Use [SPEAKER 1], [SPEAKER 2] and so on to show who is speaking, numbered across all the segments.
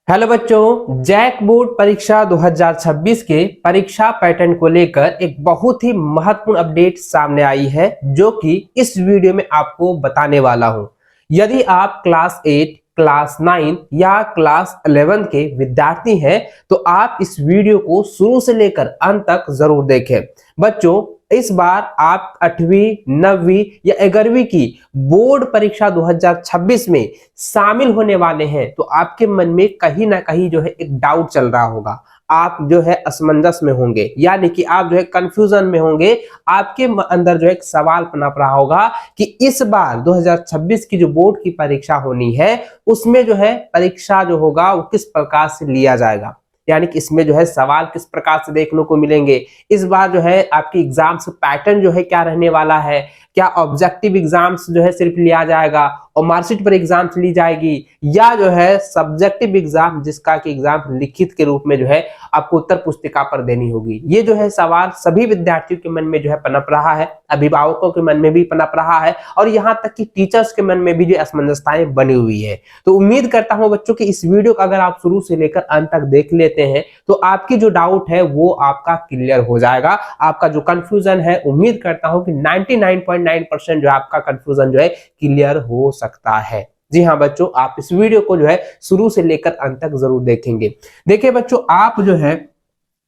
[SPEAKER 1] Hello बच्चों, JAC board परीक्षा 2026 के परीक्षा पैटर्न को लेकर एक बहुत ही महत्वपूर्ण अपडेट सामने आई है जो कि इस वीडियो में आपको बताने वाला हूं। यदि आप क्लास 8, क्लास 9 या क्लास 11 के विद्यार्थी हैं तो आप इस वीडियो को शुरू से लेकर अंत तक जरूर देखें। बच्चों, इस बार आप 8वीं, 9वीं या 11वीं की बोर्ड परीक्षा 2026 में शामिल होने वाले हैं तो आपके मन में कहीं ना कहीं जो है एक डाउट चल रहा होगा। आप जो है असमंजस में होंगे, यानी कि आप जो है कंफ्यूजन में होंगे। आपके अंदर जो है एक सवाल पनप रहा होगा कि इस बार 2026 की जो बोर्ड की परीक्षा होनी है उसमें जो है परीक्षा जो होगा वो किस प्रकार से लिया जाएगा, यानी कि इसमें जो है सवाल किस प्रकार से देखने को मिलेंगे। इस बार जो है आपकी एग्जाम्स पैटर्न जो है क्या रहने वाला है, क्या ऑब्जेक्टिव एग्जाम्स जो है सिर्फ लिया जाएगा और मार्कशीट पर एग्जाम्स ली जाएगी, या जो है सब्जेक्टिव एग्जाम जिसका कि एग्जाम लिखित के रूप में जो है आपको उत्तर पुस्तिका पर देनी होगी। ये जो है सवाल सभी विद्यार्थियों के मन में जो है पनप रहा है, अभिभावकों के मन में भी पनप रहा है और यहाँ तक कि टीचर्स के मन में भी जो असमंजसताएं बनी हुई है। तो उम्मीद करता हूं बच्चों कि इस वीडियो को अगर आप शुरू से लेकर अंत तक देख लेते हैं तो आपकी जो डाउट है वो आपका क्लियर हो जाएगा। आपका जो कंफ्यूजन है, उम्मीद करता हूं कि 99.9% जो आपका कंफ्यूजन जो है क्लियर हो सकता है। जी हाँ बच्चों, आप इस वीडियो को जो है शुरू से लेकर अंत तक जरूर देखेंगे। देखिए बच्चों, आप जो है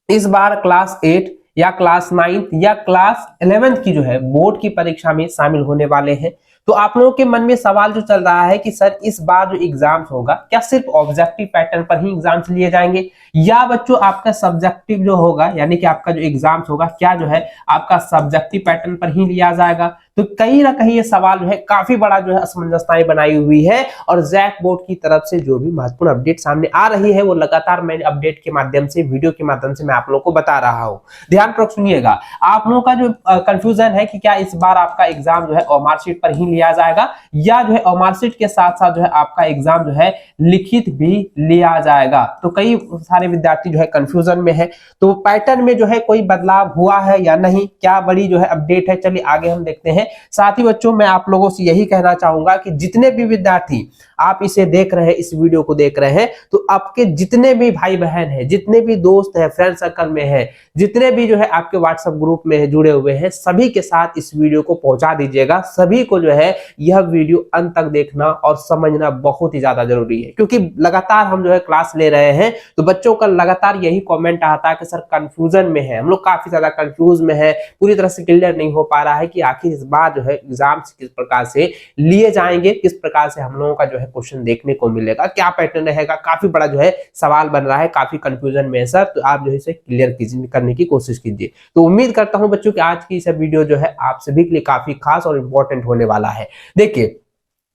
[SPEAKER 1] इस बार क्लास 8 या क्लास 9 या क्लास 11 की जो है बोर्ड की परीक्षा में शामिल होने वाले हैं। तो आप लोगों के मन में सवाल जो चल रहा है कि सर इस बार जो एग्जाम्स होगा क्या सिर्फ ऑब्जेक्टिव पैटर्न पर ही एग्जाम्स लिए जाएंगे, या बच्चों आपका सब्जेक्टिव जो होगा यानी कि आपका जो एग्जाम्स होगा क्या जो है आपका सब्जेक्टिव पैटर्न पर ही लिया जाएगा। तो कहीं ना कहीं ये सवाल जो है काफी बड़ा जो है असमंजसताएं बनाई हुई है और जैक बोर्ड की तरफ से जो भी महत्वपूर्ण अपडेट सामने आ रही है वो लगातार मैं अपडेट के माध्यम से, वीडियो के माध्यम से मैं आप लोगों को बता रहा हूं। ध्यान पूर्वक सुनिएगा। आप लोगों का जो कंफ्यूजन है कि क्या इस बार आपका एग्जाम जो है मार्कशीट पर ही लिया जाएगा या जो है मार्कशीट के साथ साथ जो है आपका एग्जाम जो है लिखित भी लिया जाएगा, तो कई सारे विद्यार्थी जो है कंफ्यूजन में है। तो पैटर्न में जो है कोई बदलाव हुआ है या नहीं, क्या बड़ी जो है अपडेट है, चलिए आगे हम देखते हैं। साथ ही बच्चों मैं आप लोगों से यही कहना चाहूंगा कि जितने भी विद्यार्थी आप इसे देख रहे हैं, इस वीडियो को देख रहे हैं, तो आपके जितने भी भाई बहन हैं, जितने भी दोस्त हैं, फ्रेंड सर्कल में हैं, जितने भी जो है आपके व्हाट्सएप ग्रुप में है जुड़े हुए हैं, सभी के साथ इस वीडियो को पहुंचा दीजिएगा। सभी को जो है यह वीडियो अंत तक देखना और समझना बहुत ही ज्यादा जरूरी है, क्योंकि लगातार हम जो है क्लास ले रहे हैं तो बच्चों का लगातार यही कमेंट आता है कि सर कंफ्यूजन में है, हम लोग काफी ज्यादा कंफ्यूज में है, पूरी तरह से क्लियर नहीं हो पा रहा है कि आखिर इस बार जो है एग्जाम्स किस प्रकार से लिए जाएंगे, किस प्रकार से हम लोगों का जो है क्वेश्चन देखने को मिलेगा, क्या पैटर्न रहेगा। काफी बड़ा जो है सवाल बन रहा है, काफी कंफ्यूजन में है सर, तो आप जो है इसे क्लियर करने की कोशिश कीजिए। तो उम्मीद करता हूं बच्चों कि आज की इस वीडियो जो है आप सभी के लिए काफी खास और इंपॉर्टेंट होने वाला है। देखिए,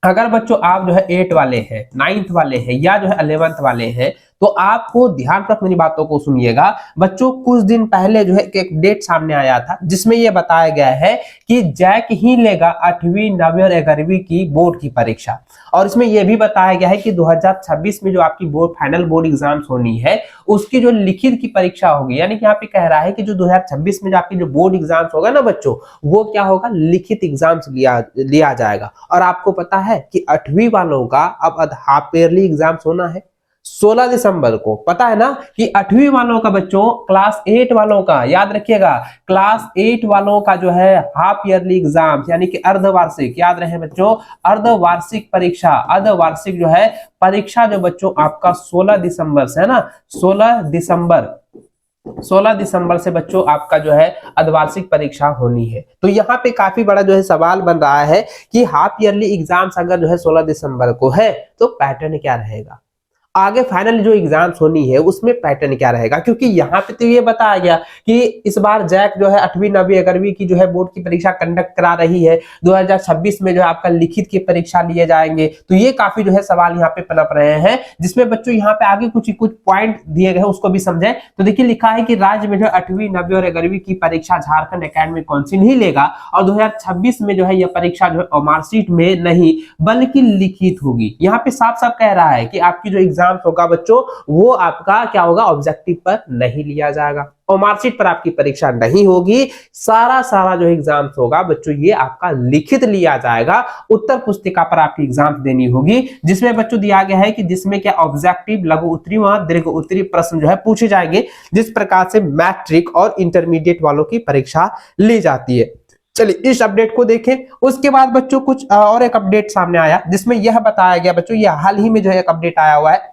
[SPEAKER 1] अगर बच्चों आप जो है 8 वाले हैं, 9th वाले हैं या जो है 11th वाले हैं तो आपको ध्यानपूर्वक मेरी बातों को सुनिएगा। बच्चों कुछ दिन पहले जो है एक डेट सामने आया था जिसमें यह बताया गया है कि जैक ही लेगा 8वीं, 9वीं और 11वीं की बोर्ड की परीक्षा, और इसमें यह भी बताया गया है कि 2026 में जो आपकी बोर्ड फाइनल बोर्ड एग्जाम्स होनी है उसकी जो लिखित की परीक्षा होगी, यानी कि यहाँ पे कह रहा है कि जो 2026 में जो आपकी जो बोर्ड एग्जाम्स होगा ना बच्चों, वो क्या होगा, लिखित एग्जाम्स लिया जाएगा। और आपको पता है कि 8वीं वालों का अब हाफ ईयरली एग्जाम्स होना है 16 दिसंबर को। पता है ना कि 8वीं वालों का बच्चों, क्लास 8 वालों का याद रखिएगा, क्लास 8 वालों का जो है हाफ ईयरली एग्जाम यानी कि अर्धवार्षिक, याद रहे बच्चों, अर्धवार्षिक परीक्षा, अर्धवार्षिक जो है परीक्षा जो बच्चों आपका 16 दिसंबर से है ना, 16 दिसंबर से बच्चों आपका जो है अर्धवार्षिक परीक्षा होनी है। तो यहाँ पे काफी बड़ा जो है सवाल बन रहा है कि हाफ ईयरली एग्जाम्स अगर जो है 16 दिसंबर को है तो पैटर्न क्या रहेगा, आगे फाइनल जो एग्जाम्स होनी है उसमें पैटर्न क्या रहेगा। क्योंकि यहाँ पे तो ये बताया गया कि इस बार जैक जो है 8वीं, 9वीं, 11वीं की जो है बोर्ड की परीक्षा कंडक्ट करा रही है, 2026 में जो है आपका लिखित की परीक्षा लिए जाएंगे। तो ये काफी जो है सवाल यहाँ पे पनप रहे हैं, जिसमें बच्चों यहाँ पे आगे कुछ पॉइंट दिए गए उसको भी समझे। तो देखिए लिखा है कि राज्य में जो 8वीं, 9वीं और 11वीं की परीक्षा झारखंड एकेडमिक काउंसिल ही लेगा और 2026 में जो है यह परीक्षा जो है मार्कशीट में नहीं बल्कि लिखित होगी। यहाँ पे साफ साफ कह रहा है कि आपकी जो एग्जाम एग्जाम्स होगा बच्चों वो आपका क्या होगा, ऑब्जेक्टिव पर नहीं लिया जाएगा और मार्कशीट पर आपकी परीक्षा नहीं होगी। सारा जो एग्जाम्स होगा बच्चों ये आपका लिखित लिया जाएगा, उत्तर पुस्तिका पर आपकी एग्जाम देनी होगी, जिसमें बच्चों दिया गया है कि जिसमें क्या ऑब्जेक्टिव, लघु उत्तरीय व दीर्घ उत्तरीय प्रश्न जो है पूछे जाएंगे, जिस प्रकार से मैट्रिक और इंटरमीडिएट वालों की परीक्षा ली जाती है। चलिए इस अपडेट को देखें। उसके बाद बच्चों कुछ और एक अपडेट सामने आया जिसमें यह बताया गया बच्चों, यह हाल ही में जो है एक अपडेट आया हुआ है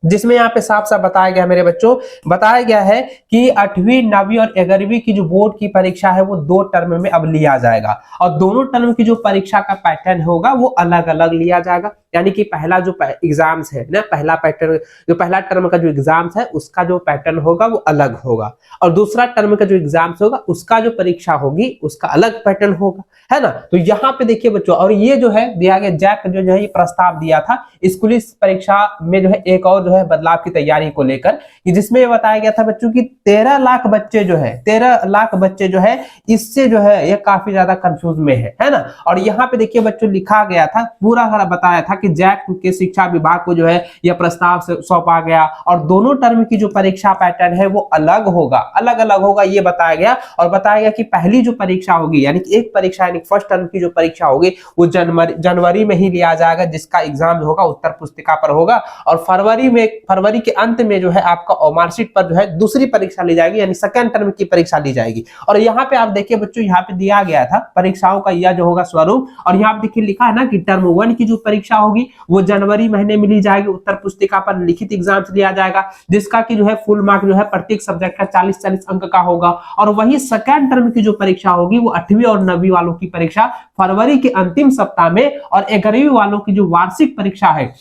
[SPEAKER 1] जिसमें यहाँ पे साफ साफ बताया गया मेरे बच्चों, बताया गया है कि 8वीं 9वीं और 11वीं की जो बोर्ड की परीक्षा है वो 2 टर्म में अब लिया जाएगा और दोनों टर्म की जो परीक्षा का पैटर्न होगा वो अलग अलग लिया जाएगा। यानी कि पहला जो एग्जाम्स है ना, पहला पैटर्न जो पहला टर्म का जो एग्जाम्स है उसका जो पैटर्न होगा वो अलग होगा और दूसरा टर्म का जो एग्जाम्स होगा उसका जो परीक्षा होगी उसका अलग पैटर्न होगा, है ना। तो यहाँ पे देखिए बच्चों, और ये जो है दिया गया जैक जो है ये प्रस्ताव दिया था स्कूली परीक्षा में जो है एक और जो है बदलाव की तैयारी को लेकर, जिसमें ये बताया गया था बच्चों की 13 लाख बच्चे जो है 13 लाख बच्चे जो है इससे जो है ये काफी ज्यादा कंफ्यूज में है ना। और यहाँ पे देखिए बच्चों लिखा गया था, पूरा सारा बताया था कि जैक के शिक्षा विभाग को जो है यह प्रस्ताव सौंपा गया और दोनों टर्म की जो परीक्षा पैटर्न है वो अलग होगा ये बताया गया। और बताया गया कि पहली जो परीक्षा होगी यानी कि एक परीक्षा यानी फर्स्ट टर्म की जो परीक्षा होगी वो जनवरी में ही लिया जाएगा, जिसका एग्जाम होगा उत्तर पुस्तिका पर होगा और फरवरी के अंत में जो है आपका मार्कशीट पर जो है दूसरी परीक्षा ली जाएगी यानी सेकंड टर्म की परीक्षा ली जाएगी। और यहाँ पे आप देखिए बच्चों, यहाँ पे दिया गया था परीक्षाओं का यह जो होगा स्वरूप, और यहाँ पे देखिए लिखा है ना कि टर्म 1 की जो परीक्षा होगी वो जनवरी महीने में ली जाएगी, उत्तर पुस्तिका पर लिखित एग्जाम लिया जाएगा जिसका की जो है फुल मार्क जो है प्रत्येक सब्जेक्ट का 40-40 अंक का होगा। और वही सेकंड टर्म की जो परीक्षा होगी वो 8वीं और 9वीं वालों की परीक्षा फरवरी के अंतिम सप्ताह में और 11वीं वालों की जो वार्षिक परीक्षा है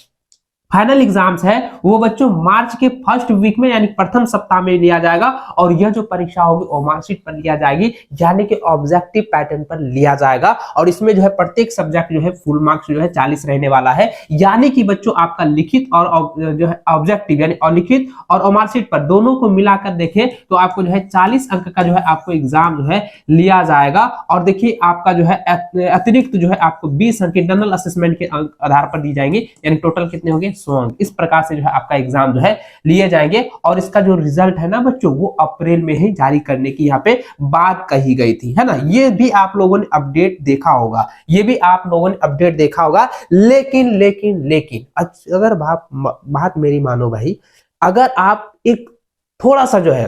[SPEAKER 1] फाइनल एग्जाम्स है वो बच्चों मार्च के फर्स्ट वीक में यानी प्रथम सप्ताह में लिया जाएगा और यह जो परीक्षा होगी वो मार्कशीट पर लिया जाएगी यानी कि ऑब्जेक्टिव पैटर्न पर लिया जाएगा। और इसमें जो है प्रत्येक सब्जेक्ट जो है फुल मार्क्स जो है 40 रहने वाला है, यानी कि बच्चों आपका लिखित और जो है ऑब्जेक्टिव यानी अलिखित और मार्कशीट पर दोनों को मिलाकर देखें तो आपको जो है 40 अंक का जो है आपको एग्जाम जो है लिया जाएगा। और देखिए आपका जो है अतिरिक्त जो है आपको 20 अंक इंटरनल असेसमेंट के आधार पर दी जाएंगे, यानी टोटल कितने होंगे 100 अंक। इस प्रकार से जो है आपका एग्जाम जो है लिए जाएंगे और इसका जो रिजल्ट है ना बच्चों वो अप्रैल में ही जारी करने की यहाँ पे बात कही गई थी, है ना। ये भी आप लोगों ने अपडेट देखा होगा, लेकिन अगर बात मेरी मानो भाई, अगर आप एक थोड़ा सा जो है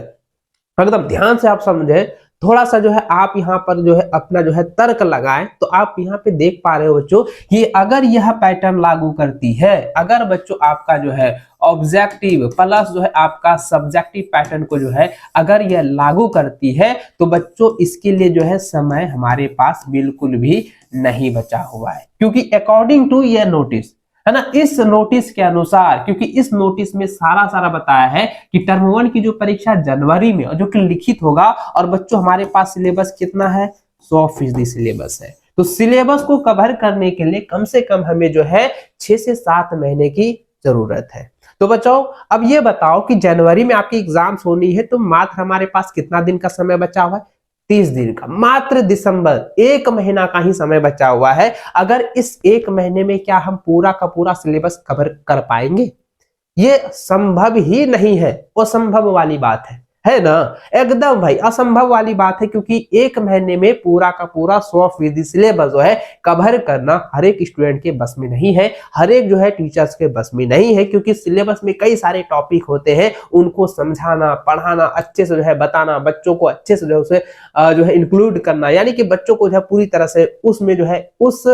[SPEAKER 1] एकदम ध्यान से आप समझे, थोड़ा सा जो है आप यहाँ पर जो है अपना जो है तर्क लगाएं तो आप यहाँ पे देख पा रहे हो बच्चों कि अगर यह पैटर्न लागू करती है, अगर बच्चों आपका जो है ऑब्जेक्टिव प्लस जो है आपका सब्जेक्टिव पैटर्न को जो है अगर यह लागू करती है तो बच्चों इसके लिए जो है समय हमारे पास बिल्कुल भी नहीं बचा हुआ है, क्योंकि अकॉर्डिंग टू यह नोटिस है ना, इस नोटिस के अनुसार, क्योंकि इस नोटिस में सारा बताया है कि टर्म 1 की जो परीक्षा जनवरी में जो कि लिखित होगा और बच्चों हमारे पास सिलेबस कितना है 100% सिलेबस है, तो सिलेबस को कवर करने के लिए कम से कम हमें जो है 6 से 7 महीने की जरूरत है। तो बच्चों अब ये बताओ कि जनवरी में आपकी एग्जाम्स होनी है तो मात्र हमारे पास कितना दिन का समय बचा हुआ है, 30 दिन का। मात्र दिसंबर 1 महीना का ही समय बचा हुआ है। अगर इस 1 महीने में क्या हम पूरा का पूरा सिलेबस कवर कर पाएंगे? ये संभव ही नहीं है, असंभव वाली बात है ना, एकदम भाई असंभव वाली बात है, क्योंकि 1 महीने में पूरा का पूरा 100% सिलेबस जो है कवर करना हर एक स्टूडेंट के बस में नहीं है, हर एक जो है टीचर्स के बस में नहीं है, क्योंकि सिलेबस में कई सारे टॉपिक होते हैं, उनको समझाना, पढ़ाना, अच्छे से जो है बताना, बच्चों को अच्छे से जो है इंक्लूड करना, यानी कि बच्चों को जो है पूरी तरह से उसमें जो है उस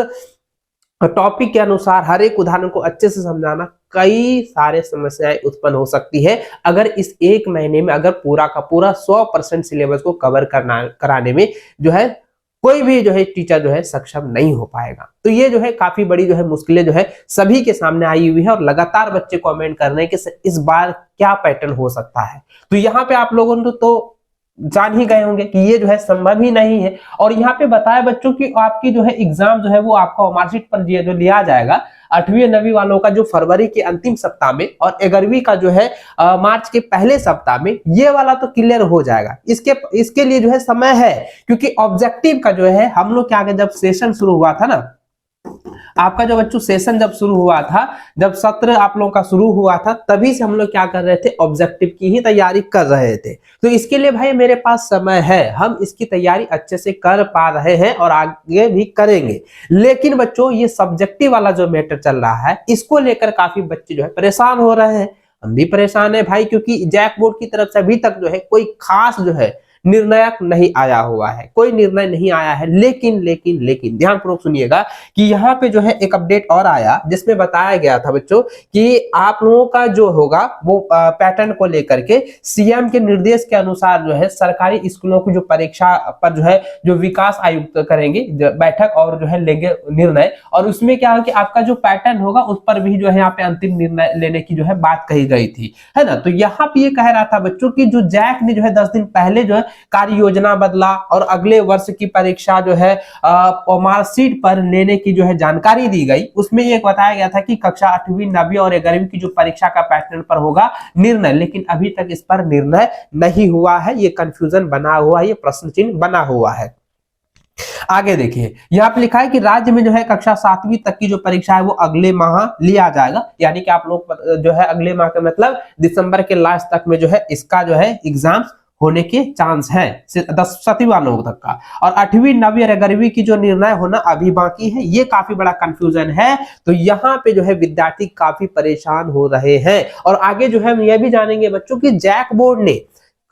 [SPEAKER 1] टॉपिक के अनुसार हर एक उदाहरण को अच्छे से समझाना, कई सारे समस्याएं उत्पन्न हो सकती है अगर इस 1 महीने में अगर पूरा का पूरा 100% सिलेबस को कवर कराने में जो है कोई भी जो है टीचर जो है सक्षम नहीं हो पाएगा। तो ये जो है काफी बड़ी जो है मुश्किलें जो है सभी के सामने आई हुई है और लगातार बच्चे कमेंट कर रहे हैं कि इस बार क्या पैटर्न हो सकता है। तो यहाँ पे आप लोगों ने तो जान ही गए होंगे कि ये जो है संभव ही नहीं है। और यहाँ पे बताया बच्चों की आपकी जो है एग्जाम जो है वो आपका मार्कशीट पर जो लिया जाएगा 8वीं 9वीं वालों का जो फरवरी के अंतिम सप्ताह में और 11वीं का जो है मार्च के पहले सप्ताह में, ये वाला तो क्लियर हो जाएगा। इसके लिए जो है समय है, क्योंकि ऑब्जेक्टिव का जो है हम लोग के आगे जब सेशन शुरू हुआ था ना आपका जो बच्चों सेशन जब शुरू हुआ था, जब सत्र आप लोगों का शुरू हुआ था, तभी से हम लोग क्या कर रहे थे, ऑब्जेक्टिव की ही तैयारी कर रहे थे। तो इसके लिए भाई मेरे पास समय है, हम इसकी तैयारी अच्छे से कर पा रहे हैं और आगे भी करेंगे। लेकिन बच्चों ये सब्जेक्टिव वाला जो मैटर चल रहा है, इसको लेकर काफी बच्चे जो है परेशान हो रहे हैं। हम भी परेशान है भाई, क्योंकि जैक बोर्ड की तरफ से अभी तक जो है कोई खास जो है निर्णायक नहीं आया हुआ है, कोई निर्णय नहीं आया है। लेकिन लेकिन लेकिन ध्यानपूर्वक सुनिएगा कि यहाँ पे जो है एक अपडेट और आया, जिसमें बताया गया था बच्चों कि आप लोगों का जो होगा वो पैटर्न को लेकर के सीएम के निर्देश के अनुसार जो है सरकारी स्कूलों की जो परीक्षा पर जो है जो विकास आयुक्त करेंगे बैठक और जो है लेंगे निर्णय। और उसमें क्या है कि आपका जो पैटर्न होगा उस पर भी जो है यहाँ पे अंतिम निर्णय लेने की जो है बात कही गई थी, है ना। तो यहाँ पे ये कह रहा था बच्चों की जो जैक ने जो है 10 दिन पहले जो है कार्य योजना बदला और अगले वर्ष की परीक्षा जो है मार्कशीट पर लेने की जो है जानकारी दी गई। उसमें ये बताया गया था कि कक्षा 8वीं 9वीं और 11वीं की जो परीक्षा का पैटर्न पर होगा निर्णय, लेकिन अभी तक इस पर निर्णय नहीं हुआ है। ये कंफ्यूजन बना हुआ है, ये प्रश्न चिन्ह बना हुआ है। आगे देखिए यहाँ पे लिखा है कि राज्य में जो है कक्षा 7वीं तक की जो परीक्षा है वो अगले माह लिया जाएगा, यानी कि आप लोग जो है अगले माह का मतलब दिसंबर के लास्ट तक में जो है इसका जो है एग्जाम होने के चांस है 7वीं वालों तक का। और 8वीं 9वीं और 11वीं की जो निर्णय होना अभी बाकी है, ये काफी बड़ा कंफ्यूजन है। तो यहाँ पे जो है विद्यार्थी काफी परेशान हो रहे हैं। और आगे जो है हम ये भी जानेंगे बच्चों की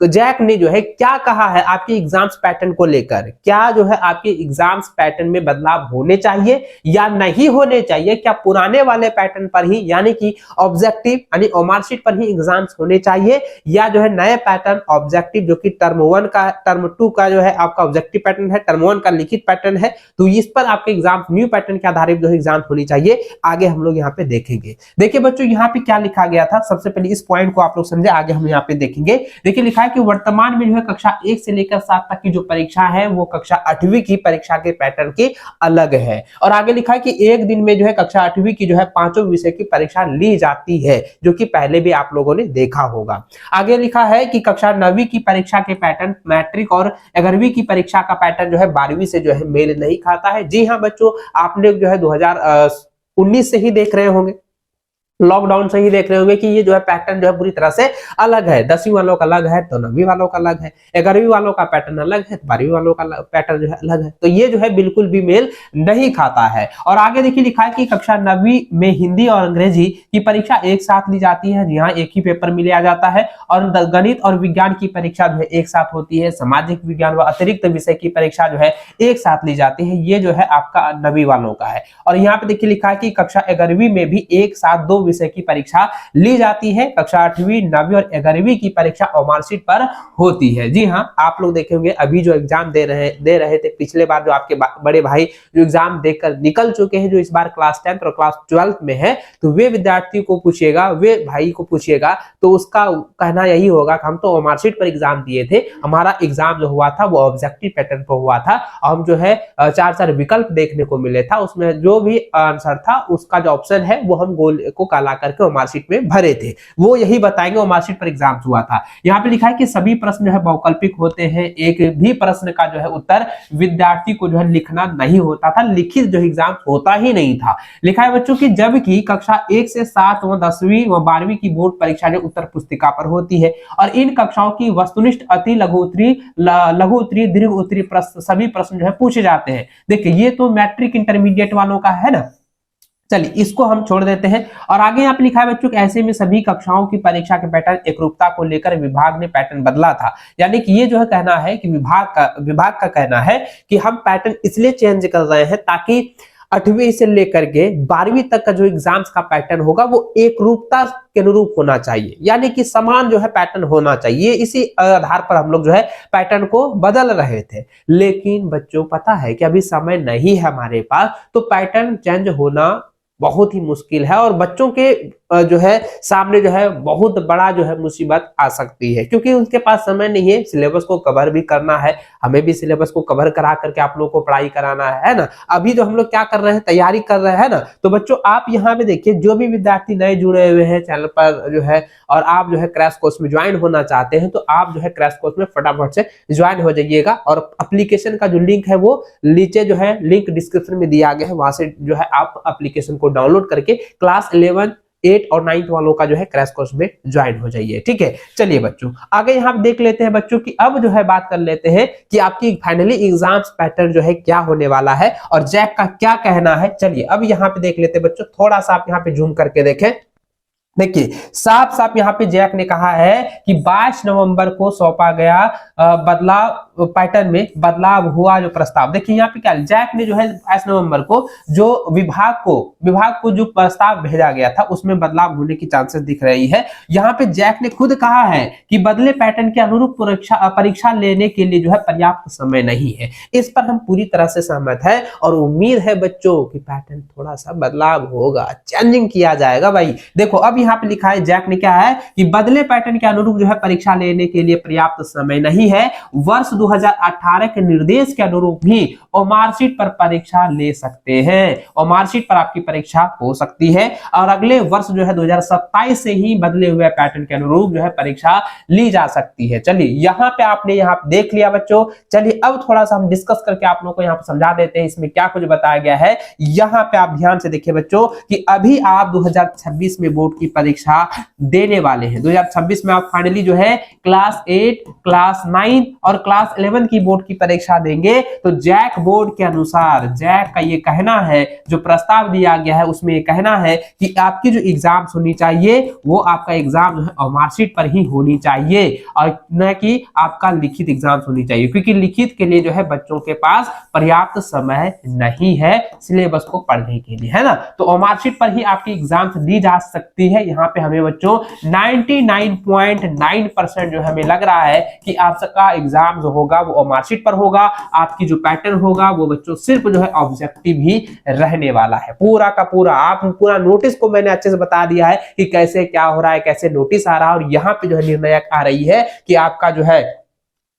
[SPEAKER 1] जैक ने जो है क्या कहा है आपके एग्जाम्स पैटर्न को लेकर। क्या जो है आपके एग्जाम्स पैटर्न में बदलाव होने चाहिए या नहीं होने चाहिए? क्या पुराने वाले पैटर्न पर ही यानी कि ऑब्जेक्टिव यानी मार्कशीट पर ही एग्जाम्स होने चाहिए, या जो है नए पैटर्न ऑब्जेक्टिव जो कि टर्म 1 का टर्म 2 का जो है आपका ऑब्जेक्टिव पैटर्न है, टर्म 1 का लिखित पैटर्न है, तो इस पर आपके एग्जाम न्यू पैटर्न के आधारित जो है एग्जाम होनी चाहिए। आगे हम लोग यहाँ पे देखेंगे। देखिए बच्चों यहाँ पे क्या लिखा गया था, सबसे पहले इस पॉइंट को आप लोग समझे, आगे हम यहाँ पे देखेंगे। देखिए लिखा है कि वर्तमान में जो है कक्षा 1 से लेकर 7 तक की जो परीक्षा है वो कक्षा 8वीं की परीक्षा के पैटर्न के अलग है। और आगे लिखा है कि एक दिन में जो है कक्षा 8वीं की जो है 5 विषय की परीक्षा ली जाती है, जो कि पहले भी आप लोगों ने देखा होगा। आगे लिखा है कि कक्षा 9वीं की परीक्षा के पैटर्न मैट्रिक और 11वीं की परीक्षा का पैटर्न जो है 12वीं से जो है मेल नहीं खाता है। जी हाँ बच्चों, आपने जो है 2019 से ही देख रहे होंगे, लॉकडाउन से ही देख रहे होंगे कि ये जो है पैटर्न जो है पूरी तरह से अलग है। 10वीं वालों का अलग है तो 9वीं वालों का अलग है, 11वीं वालों का पैटर्न अलग है, 12वीं वालों का पैटर्न जो है अलग है। तो ये जो है बिल्कुल भी मेल नहीं खाता है। और आगे देखिए लिखा है कि कक्षा 9वीं में हिंदी और अंग्रेजी की परीक्षा एक साथ ली जाती है, यहाँ एक ही पेपर में लिया जाता है। और गणित और विज्ञान की परीक्षा जो है एक साथ होती है, सामाजिक विज्ञान व अतिरिक्त विषय की परीक्षा जो है एक साथ ली जाती है। ये जो है आपका 9वीं वालों का है। और यहाँ पे देखिए लिखा है कि कक्षा 11वीं में भी एक साथ 2 विषय की परीक्षा ली जाती है। कक्षा 8वीं 9वीं और 11वीं की परीक्षा मार्कशीट पर होती है। जी हाँ, आप लोग देखे होंगे अभी जो एग्जाम दे रहे थे पिछले बार, जो आपके बड़े भाई जो एग्जाम देकर निकल चुके हैं, जो इस बार क्लास 10th और क्लास 12th में है, तो वे विद्यार्थी को पूछिएगा, वे भाई को पूछिएगा, तो उसका कहना यही होगा कि हम तो मार्कशीट पर एग्जाम दिए थे, हमारा एग्जाम जो हुआ था वो ऑब्जेक्टिव पैटर्न पर हुआ था, हम जो है 4 विकल्प देखने को मिले था, उसमें जो भी आंसर था उसका जो ऑप्शन है वो हम गोल को काला करके मार्कशीट में भरे थे, वो यही बताएंगे मार्कशीट पर एग्जाम हुआ था। यहाँ पे लिखा है कि सभी प्रश्न जो है बहुकल्पिक होते हैं, एक भी प्रश्न का जो है उत्तर विद्यार्थी को जो है लिखना नहीं होता था, लिखित जो एग्जाम होता ही नहीं था। लिखा है बच्चों की जबकि कक्षा 1 से 7 व 10वीं व 12वीं की बोर्ड परीक्षा जो उत्तर पुस्तिका पर होती है, और इन कक्षाओं की वस्तुनिष्ठ अति लघु उत्तरी दीर्घ उत्तरी प्रश्न सभी प्रश्न जो है पूछे जाते हैं। देखिए ये तो मैट्रिक इंटरमीडिएट वालों का है ना, चलिए इसको हम छोड़ देते हैं। और आगे यहाँ पे लिखा है बच्चों, ऐसे में सभी कक्षाओं की परीक्षा के पैटर्न एकरूपता को लेकर विभाग ने पैटर्न बदला था। यानी कि ये जो है कहना है कि विभाग का कहना है कि हम पैटर्न इसलिए चेंज कर रहे हैं ताकि 8वीं से लेकर के 12वीं तक का जो एग्जाम्स का पैटर्न होगा वो एकरूपता के अनुरूप होना चाहिए, यानी कि समान जो है पैटर्न होना चाहिए। इसी आधार पर हम लोग जो है पैटर्न को बदल रहे थे। लेकिन बच्चों पता है कि अभी समय नहीं है हमारे पास, तो पैटर्न चेंज होना बहुत ही मुश्किल है। और बच्चों के जो है सामने जो है बहुत बड़ा जो है मुसीबत आ सकती है, क्योंकि उनके पास समय नहीं है, सिलेबस को कवर भी करना है, हमें भी सिलेबस को कवर करा करके आप लोगों को पढ़ाई कराना है ना। अभी जो हम लोग क्या कर रहे हैं, तैयारी कर रहे हैं ना। तो बच्चों आप यहाँ पे देखिए, जो भी विद्यार्थी नए जुड़े हुए हैं चैनल पर जो है, और आप जो है क्रैश कोर्स में ज्वाइन होना चाहते हैं, तो आप जो है क्रैश कोर्स में फटाफट से ज्वाइन हो जाइएगा। और एप्लीकेशन का जो लिंक है वो नीचे जो है लिंक डिस्क्रिप्शन में दिया गया है, वहां से जो है आप एप्लीकेशन को डाउनलोड करके क्लास 11, 8 और 9 वालों का जो है क्रैश कोर्स में ज्वाइन हो जाइए। ठीक है, चलिए बच्चों आगे यहाँ पे देख लेते हैं बच्चों की। अब जो है बात कर लेते हैं कि आपकी फाइनली एग्जाम्स पैटर्न जो है क्या होने वाला है और जैक का क्या कहना है। चलिए अब यहाँ पे देख लेते हैं बच्चों, थोड़ा सा आप यहाँ पे जूम करके देखें। देखिए साफ साफ यहाँ पे जैक ने कहा है कि 22 नवंबर को सौंपा गया बदलाव पैटर्न में बदलाव हुआ जो प्रस्ताव। देखिए यहाँ पे क्या जैक ने जो है 22 नवंबर को जो विभाग को जो प्रस्ताव भेजा गया था उसमें बदलाव होने की चांसेस दिख रही है। यहाँ पे जैक ने खुद कहा है कि बदले पैटर्न के अनुरूप परीक्षा लेने के लिए जो है पर्याप्त समय नहीं है। इस पर हम पूरी तरह से सहमत है और उम्मीद है बच्चों कि पैटर्न थोड़ा सा बदलाव होगा, चेंजिंग किया जाएगा। भाई देखो अब यहाँ पे लिखा है जैक ने क्या है कि बदले पैटर्न के अनुरूप जो है परीक्षा लेने के लिए पर्याप्त समय नहीं है। वर्ष 2018 के निर्देश के अनुरूप भी मार्कशीट पर परीक्षा ले सकते हैं, और मार्कशीट पर आपकी परीक्षा हो सकती है। और अगले वर्ष जो है 2027 से ही बदले हुए पैटर्न के अनुरूप जो है परीक्षा ली जा सकती है। चलिए यहाँ पे आपने यहाँ पे देख लिया बच्चों। चलिए अब थोड़ा सा हम डिस्कस करके आप लोगों को यहाँ पे समझा देते हैं इसमें क्या कुछ बताया गया है। यहाँ पे आप ध्यान से देखिए बच्चों कि अभी आप 2026 में बोर्ड की परीक्षा देने वाले हैं। 2026 में आप फाइनली जो है क्लास 8, क्लास 9 और क्लास 11 की बोर्ड की परीक्षा देंगे। तो जैक बोर्ड के अनुसार जैक का ये कहना है, जो प्रस्ताव दिया गया है उसमें ये कहना है कि आपकी जो एग्जाम्स होनी चाहिए वो आपका एग्जाम जो है मार्कशीट पर ही होनी चाहिए और न कि आपका लिखित एग्जाम्स होनी चाहिए, क्योंकि लिखित के लिए जो है बच्चों के पास पर्याप्त समय नहीं है सिलेबस को पढ़ने के लिए, है ना। तो मार्कशीट पर ही आपकी एग्जाम्स दी जा सकती है। यहाँ पे हमें बच्चों 99.9% जो हमें लग रहा है कि आपका एग्जाम जो होगा वो मार्कशीट पर होगा। आपकी जो पैटर्न होगा वो बच्चों सिर्फ जो है ऑब्जेक्टिव ही रहने वाला है, पूरा का पूरा। आप पूरा नोटिस को मैंने अच्छे से बता दिया है कि कैसे क्या हो रहा है, कैसे नोटिस आ रहा है, और यहाँ पे जो है निर्णायक आ रही है कि आपका जो है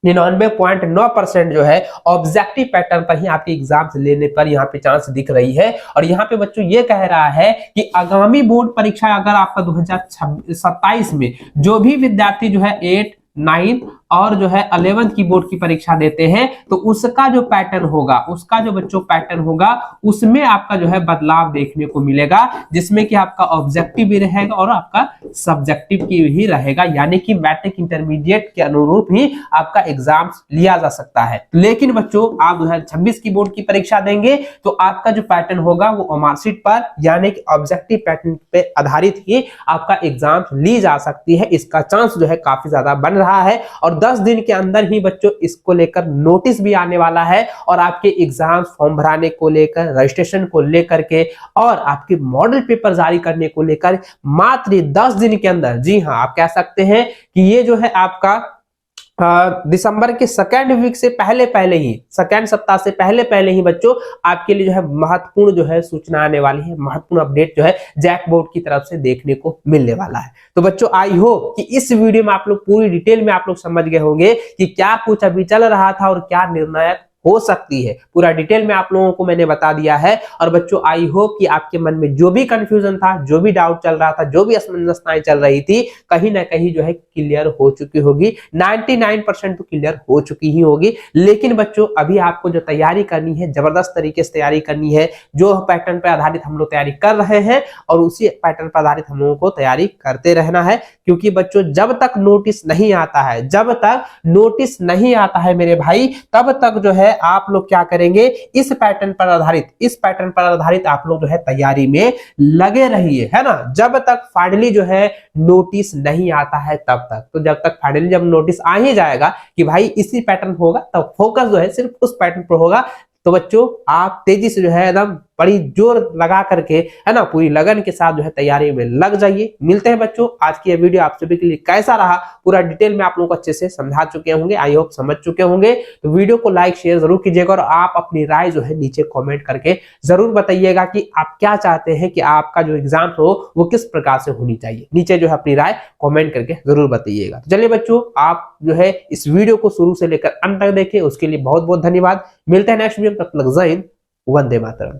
[SPEAKER 1] 99.9% जो है ऑब्जेक्टिव पैटर्न पर ही आपके एग्जाम्स लेने पर यहाँ पे चांस दिख रही है। और यहाँ पे बच्चों ये कह रहा है कि आगामी बोर्ड परीक्षा अगर आपका 2027 में जो भी विद्यार्थी जो है 8, 9 और जो है 11th की बोर्ड की परीक्षा देते हैं तो उसका जो पैटर्न होगा, उसका जो बच्चों पैटर्न होगा उसमें आपका जो है बदलाव देखने को मिलेगा, जिसमें कि आपका ऑब्जेक्टिव भी रहेगा और आपका सब्जेक्टिव की भी रहेगा, यानी कि मैट्रिक इंटरमीडिएट के अनुरूप ही आपका एग्जाम लिया जा सकता है। लेकिन बच्चों आप 2026 की बोर्ड की परीक्षा देंगे तो आपका जो पैटर्न होगा वो मार्कशीट पर यानी कि ऑब्जेक्टिव पैटर्न पे आधारित ही आपका एग्जाम ली जा सकती है। इसका चांस जो है काफी ज्यादा बन रहा है और 10 दिन के अंदर ही बच्चों इसको लेकर नोटिस भी आने वाला है और आपके एग्जाम फॉर्म भराने को लेकर, रजिस्ट्रेशन को लेकर के और आपके मॉडल पेपर जारी करने को लेकर मात्र 10 दिन के अंदर, जी हां आप कह सकते हैं कि ये जो है आपका दिसंबर के सेकेंड वीक से पहले ही, सेकेंड सप्ताह से पहले ही बच्चों आपके लिए जो है महत्वपूर्ण जो है सूचना आने वाली है, महत्वपूर्ण अपडेट जो है जैक बोर्ड की तरफ से देखने को मिलने वाला है। तो बच्चों आई होप कि इस वीडियो में आप लोग पूरी डिटेल में आप लोग समझ गए होंगे कि क्या कुछ अभी चल रहा था और क्या निर्णायक हो सकती है। पूरा डिटेल में आप लोगों को मैंने बता दिया है। और बच्चों आई होप कि आपके मन में जो भी कंफ्यूजन था, जो भी डाउट चल रहा था, जो भी असमंजसताएं चल रही थी, कहीं ना कहीं जो है क्लियर हो चुकी होगी। 99% तो क्लियर हो चुकी ही होगी। लेकिन बच्चों अभी आपको जो तैयारी करनी है, जबरदस्त तरीके से तैयारी करनी है, जो पैटर्न पर आधारित हम लोग तैयारी कर रहे हैं और उसी पैटर्न पर आधारित हम लोगों को तैयारी करते रहना है। क्योंकि बच्चों जब तक नोटिस नहीं आता है, जब तक नोटिस नहीं आता है मेरे भाई, तब तक जो है आप लोग क्या करेंगे, इस पैटर्न पर आधारित आप लोग जो है तैयारी में लगे रहिए, है ना। जब तक फाइनली जो है नोटिस नहीं आता है तब तक, तो जब तक फाइनली जब नोटिस आ ही जाएगा कि भाई इसी पैटर्न होगा, तब फोकस जो है सिर्फ उस पैटर्न पर होगा। तो बच्चों आप तेजी से जो है एकदम बड़ी जोर लगा करके, है ना, पूरी लगन के साथ जो है तैयारी में लग जाइए। मिलते हैं बच्चों, आज की यह वीडियो आप सभी के लिए कैसा रहा पूरा डिटेल में आप लोगों को अच्छे से समझा चुके होंगे, आई होप समझ चुके होंगे। तो वीडियो को लाइक शेयर जरूर कीजिएगा और आप अपनी राय जो है नीचे कमेंट करके जरूर बताइएगा कि आप क्या चाहते हैं कि आपका जो एग्जाम हो वो किस प्रकार से होनी चाहिए। नीचे जो है अपनी राय कमेंट करके जरूर बताइएगा। तो चलिए बच्चों, आप जो है इस वीडियो को शुरू से लेकर अंत तक देखें, उसके लिए बहुत बहुत धन्यवाद। मिलते हैं नेक्स्ट वीडियो में, तब तक जय हिंद, वंदे मातरम।